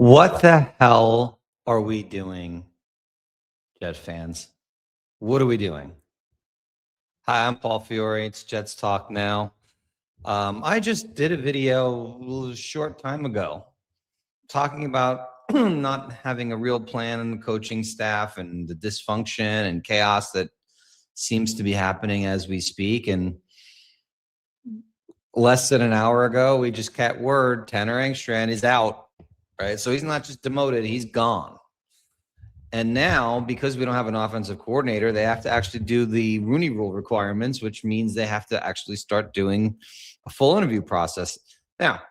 What the hell are we doing, Jet fans? What are we doing? Hi, I'm Paul Fiore. It's Jets Talk now. I just did a video a short time ago talking about not having a real plan in the coaching staff and the dysfunction and chaos that seems to be happening as we speak. And less than an hour ago, we just got word Tanner Engstrand is out, right? So he's not just demoted, he's gone. And now, because we don't have an offensive coordinator, they have to actually do the Rooney Rule requirements, which means they have to actually start doing a full interview process. Now,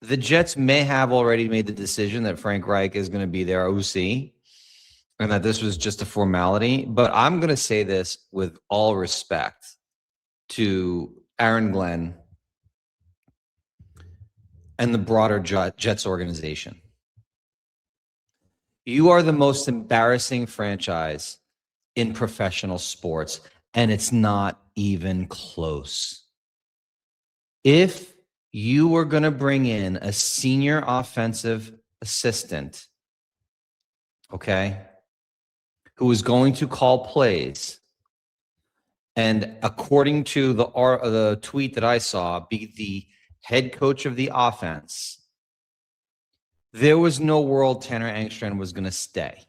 the Jets may have already made the decision that Frank Reich is going to be their OC and that this was just a formality. But I'm going to say this with all respect to Aaron Glenn and the broader Jets organization. You are the most embarrassing franchise in professional sports, and it's not even close. If you were going to bring in a senior offensive assistant, okay, who was going to call plays, and according to the tweet that I saw, be the head coach of the offense, there was no world Tanner Engstrand was going to stay.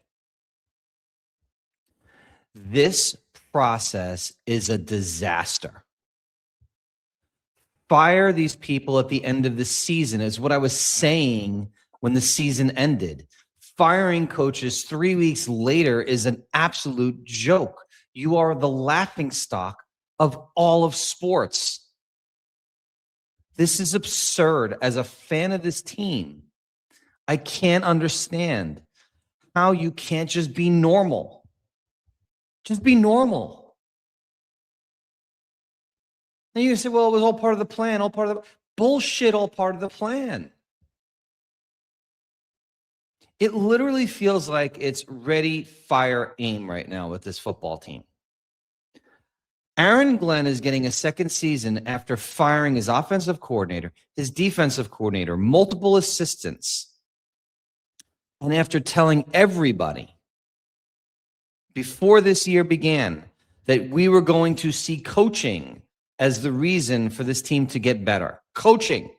This process is a disaster. Fire these people at the end of the season is what I was saying when the season ended. Firing coaches 3 weeks later is an absolute joke. You are the laughingstock of all of sports. This is absurd. As a fan of this team, I can't understand how you can't just be normal. Just be normal. And you say, well, it was all part of the plan, all part of the bullshit, all part of the plan. It literally feels like it's ready, fire, aim right now with this football team. Aaron Glenn is getting a second season after firing his offensive coordinator, his defensive coordinator, multiple assistants. And after telling everybody before this year began that we were going to see coaching as the reason for this team to get better. Coaching.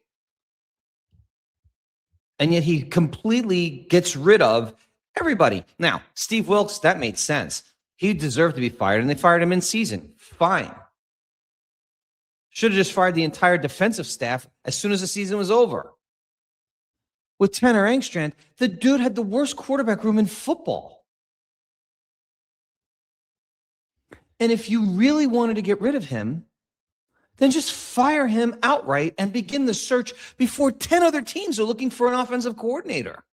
And yet he completely gets rid of everybody. Now, Steve Wilkes, that made sense. He deserved to be fired, and they fired him in season. Fine. Should have just fired the entire defensive staff as soon as the season was over. With Tanner Engstrand, the dude had the worst quarterback room in football. And if you really wanted to get rid of him, then just fire him outright and begin the search before 10 other teams are looking for an offensive coordinator.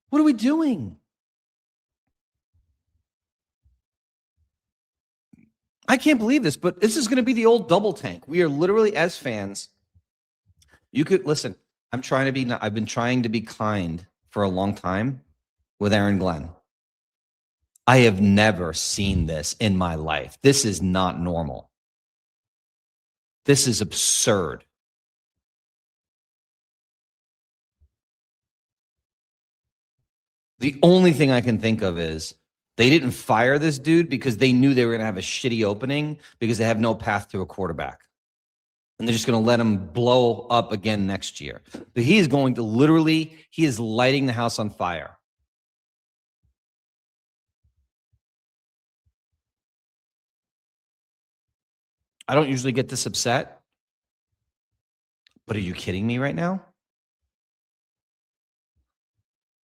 What are we doing? I can't believe this, but this is going to be the old double tank. We are literally, as fans, you could listen. I've been trying to be kind for a long time with Aaron Glenn. I have never seen this in my life. This is not normal. This is absurd. The only thing I can think of is they didn't fire this dude because they knew they were going to have a shitty opening because they have no path to a quarterback. And they're just going to let him blow up again next year. But he is going to he is lighting the house on fire. I don't usually get this upset. But are you kidding me right now?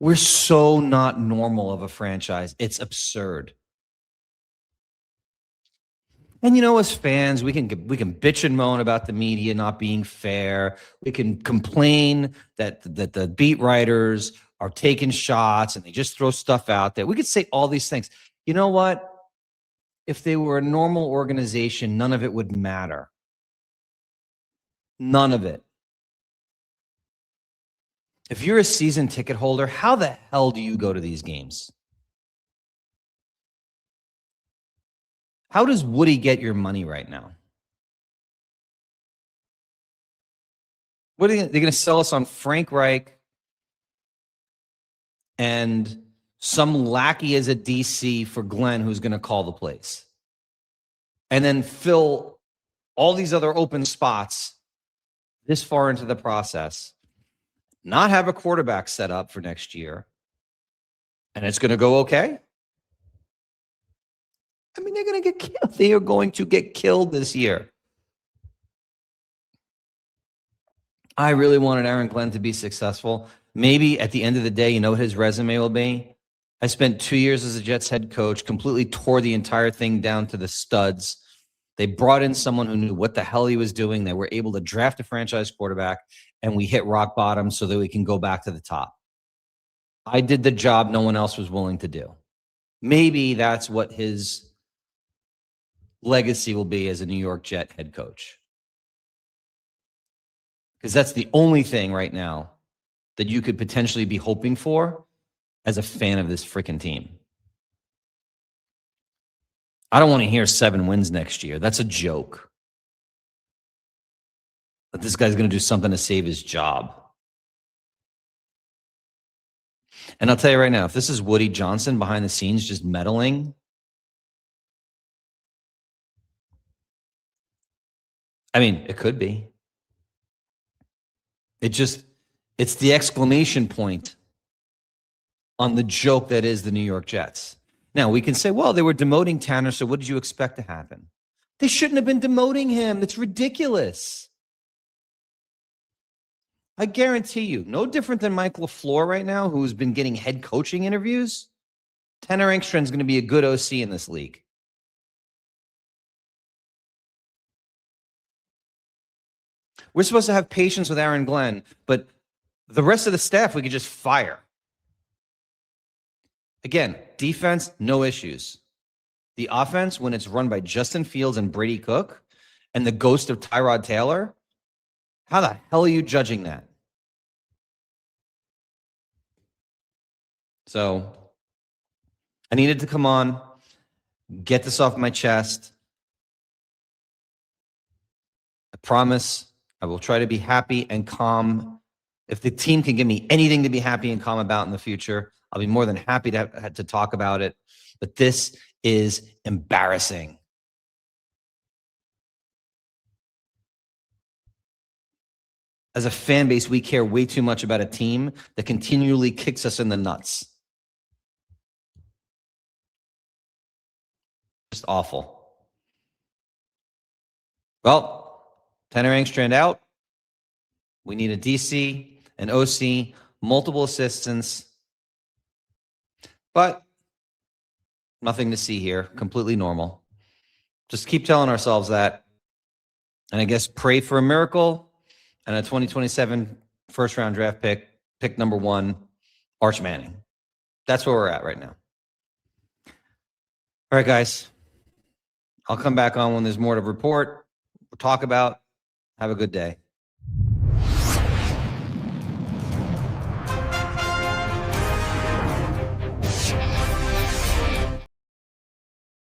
We're so not normal of a franchise. It's absurd. And as fans, we can bitch and moan about the media not being fair. We can complain that the beat writers are taking shots and they just throw stuff out there. We could say all these things. You know what? If they were a normal organization, none of it would matter. None of it. If you're a season ticket holder, how the hell do you go to these games? How does Woody get your money right now? What are they're going to sell us on Frank Reich and some lackey as a DC for Glenn who's going to call the plays, and then fill all these other open spots this far into the process, not have a quarterback set up for next year, and it's going to go okay? I mean, they're going to get killed. They are going to get killed this year. I really wanted Aaron Glenn to be successful. Maybe at the end of the day, you know what his resume will be? I spent 2 years as a Jets head coach, completely tore the entire thing down to the studs. They brought in someone who knew what the hell he was doing. They were able to draft a franchise quarterback, and we hit rock bottom so that we can go back to the top. I did the job no one else was willing to do. Maybe that's what his legacy will be as a New York Jet head coach. Because that's the only thing right now that you could potentially be hoping for as a fan of this freaking team. I don't want to hear 7 wins next year. That's a joke. That this guy's going to do something to save his job. And I'll tell you right now, if this is Woody Johnson behind the scenes just meddling, I mean, it could be. It's the exclamation point on the joke that is the New York Jets. Now, we can say, well, they were demoting Tanner, so what did you expect to happen? They shouldn't have been demoting him. That's ridiculous. I guarantee you, no different than Mike LaFleur right now, who's been getting head coaching interviews. Tanner Engstrand is going to be a good OC in this league. We're supposed to have patience with Aaron Glenn, but the rest of the staff we could just fire. Again, defense, no issues. The offense, when it's run by Justin Fields and Brady Cook and the ghost of Tyrod Taylor, how the hell are you judging that? So I needed to come on, get this off my chest. I promise I will try to be happy and calm. If the team can give me anything to be happy and calm about in the future, I'll be more than happy to talk about it. But this is embarrassing. As a fan base, we care way too much about a team that continually kicks us in the nuts. Just awful. Well, Tanner Engstrand out. We need a DC, an OC, multiple assistants. But nothing to see here. Completely normal. Just keep telling ourselves that. And I guess pray for a miracle and a 2027 first-round draft pick number 1, Arch Manning. That's where we're at right now. All right, guys. I'll come back on when there's more to report. We'll talk about. Have a good day.